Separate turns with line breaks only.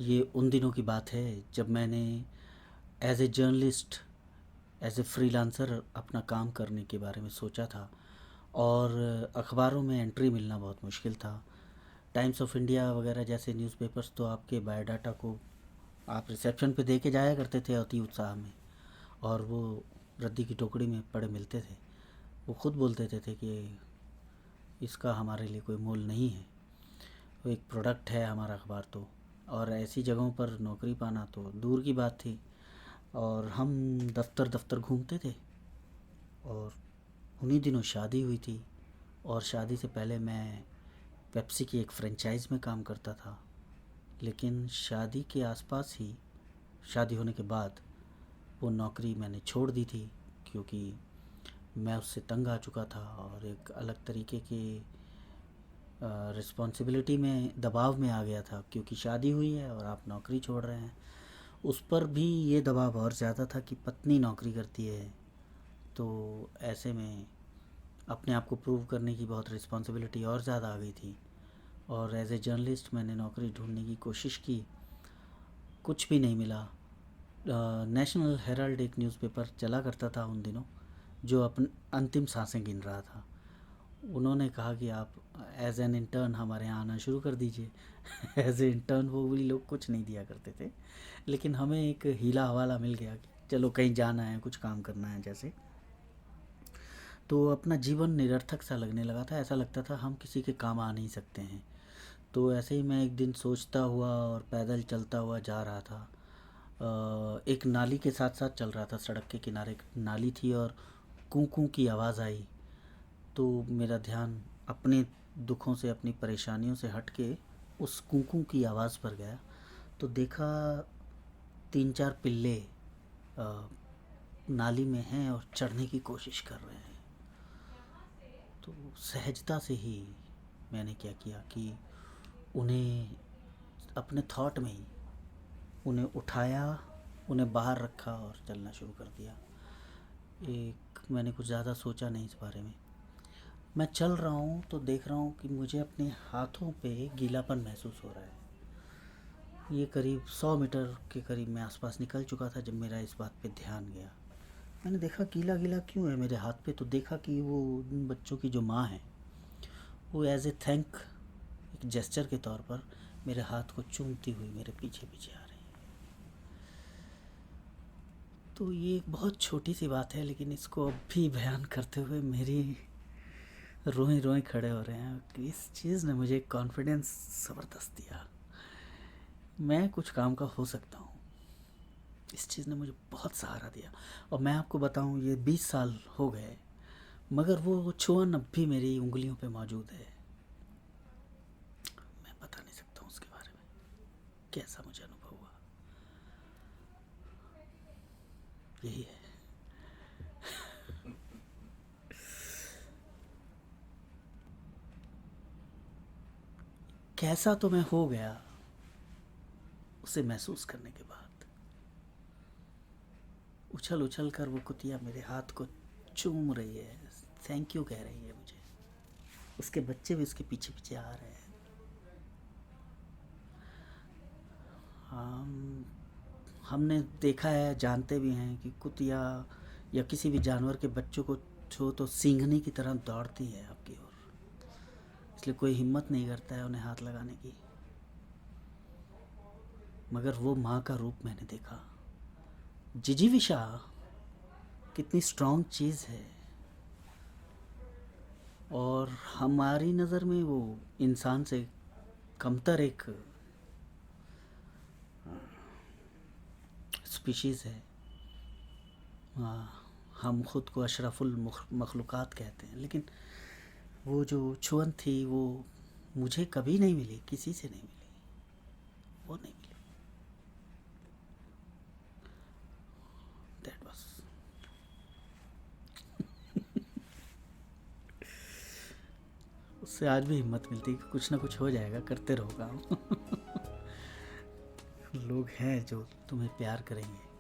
ये उन दिनों की बात है जब मैंने as a journalist, as a freelancer अपना काम करने के बारे में सोचा था। और अखबारों में एंट्री मिलना बहुत मुश्किल था। टाइम्स ऑफ इंडिया वगैरह जैसे न्यूज़पेपर्स तो आपके बायोडाटा को आप रिसेप्शन पे दे के जाया करते थे अति उत्साह में, और वो रद्दी की टोकरी में पड़े मिलते थे। वो खुद बोलते थे कि इसका हमारे लिए कोई मोल नहीं है, वो एक प्रोडक्ट है हमारा अखबार तो। और ऐसी जगहों पर नौकरी पाना तो दूर की बात थी। और हम दफ्तर दफ्तर घूमते थे। और उन्हीं दिनों शादी हुई थी, और शादी से पहले मैं पेप्सी की एक फ्रेंचाइज़ में काम करता था। लेकिन शादी के आसपास ही, शादी होने के बाद वो नौकरी मैंने छोड़ दी थी, क्योंकि मैं उससे तंग आ चुका था और एक अलग तरीके के रिस्पॉन्सिबिलिटी में, दबाव में आ गया था। क्योंकि शादी हुई है और आप नौकरी छोड़ रहे हैं, उस पर भी ये दबाव और ज़्यादा था कि पत्नी नौकरी करती है, तो ऐसे में अपने आप को प्रूव करने की बहुत रिस्पॉन्सिबिलिटी और ज़्यादा आ गई थी। और एज ए जर्नलिस्ट मैंने नौकरी ढूंढने की कोशिश की, कुछ भी नहीं मिला। नेशनल हेराल्ड एक न्यूज़पेपर चला करता था उन दिनों, जो अपन अंतिम सांसें गिन रहा था। उन्होंने कहा कि आप एज एन इंटर्न हमारे यहाँ आना शुरू कर दीजिए। एज ए इंटर्न वो भी लोग कुछ नहीं दिया करते थे, लेकिन हमें एक हीला हवाला मिल गया कि चलो कहीं जाना है, कुछ काम करना है जैसे। तो अपना जीवन निरर्थक सा लगने लगा था, ऐसा लगता था हम किसी के काम आ नहीं सकते हैं। तो ऐसे ही मैं एक दिन सोचता हुआ और पैदल चलता हुआ जा रहा था। एक नाली के साथ साथ चल रहा था, सड़क के किनारे एक नाली थी और कूं कूं की आवाज़ आई। तो मेरा ध्यान अपने दुखों से, अपनी परेशानियों से हट के उस कूं कूं की आवाज़ पर गया। तो देखा 3-4 पिल्ले अ, नाली में हैं और चढ़ने की कोशिश कर रहे हैं। तो सहजता से ही मैंने क्या किया कि उन्हें अपने थॉट में ही उन्हें उठाया, उन्हें बाहर रखा और चलना शुरू कर दिया। मैंने कुछ ज़्यादा सोचा नहीं इस बारे में। मैं चल रहा हूँ तो देख रहा हूँ कि मुझे अपने हाथों पे गीलापन महसूस हो रहा है। ये करीब 100 मीटर के करीब मैं आसपास निकल चुका था जब मेरा इस बात पे ध्यान गया। मैंने देखा गीला गीला क्यों है मेरे हाथ पे, तो देखा कि वो उन बच्चों की जो माँ है, वो एज ए थैंक, एक जेस्चर के तौर पर मेरे हाथ को चूमती हुई मेरे पीछे पीछे आ रही है। तो ये एक बहुत छोटी सी बात है, लेकिन इसको अब भी बयान करते हुए मेरी रोए रोए खड़े हो रहे हैं कि इस चीज़ ने मुझे कॉन्फिडेंस ज़बरदस्त दिया। मैं कुछ काम का हो सकता हूँ, इस चीज़ ने मुझे बहुत सहारा दिया। और मैं आपको बताऊँ, ये 20 साल हो गए, मगर वो छुअन अब भी मेरी उंगलियों पे मौजूद है। मैं बता नहीं सकता हूँ उसके बारे में कैसा मुझे अनुभव हुआ। यही है। कैसा तो मैं हो गया उसे महसूस करने के बाद। उछल उछल कर वो कुतिया मेरे हाथ को चूम रही है, थैंक यू कह रही है मुझे। उसके बच्चे भी उसके पीछे पीछे आ रहे हैं। हम हमने देखा है, जानते भी हैं कि कुतिया या किसी भी जानवर के बच्चों को छो तो सींघनी की तरह दौड़ती है आपकी ओर, इसलिए कोई हिम्मत नहीं करता है उन्हें हाथ लगाने की। मगर वो माँ का रूप मैंने देखा। जिजीविशा कितनी स्ट्रॉन्ग चीज़ है, और हमारी नज़र में वो इंसान से कमतर एक स्पीशीज़ है। हम ख़ुद को अशरफुल मखलूक़ात कहते हैं, लेकिन वो जो छुअन थी वो मुझे कभी नहीं मिली, किसी से नहीं मिली, वो नहीं मिली। दैट वाज, उससे आज भी हिम्मत मिलती है कि कुछ ना कुछ हो जाएगा, करते रहो काम। लोग हैं जो तुम्हें प्यार करेंगे।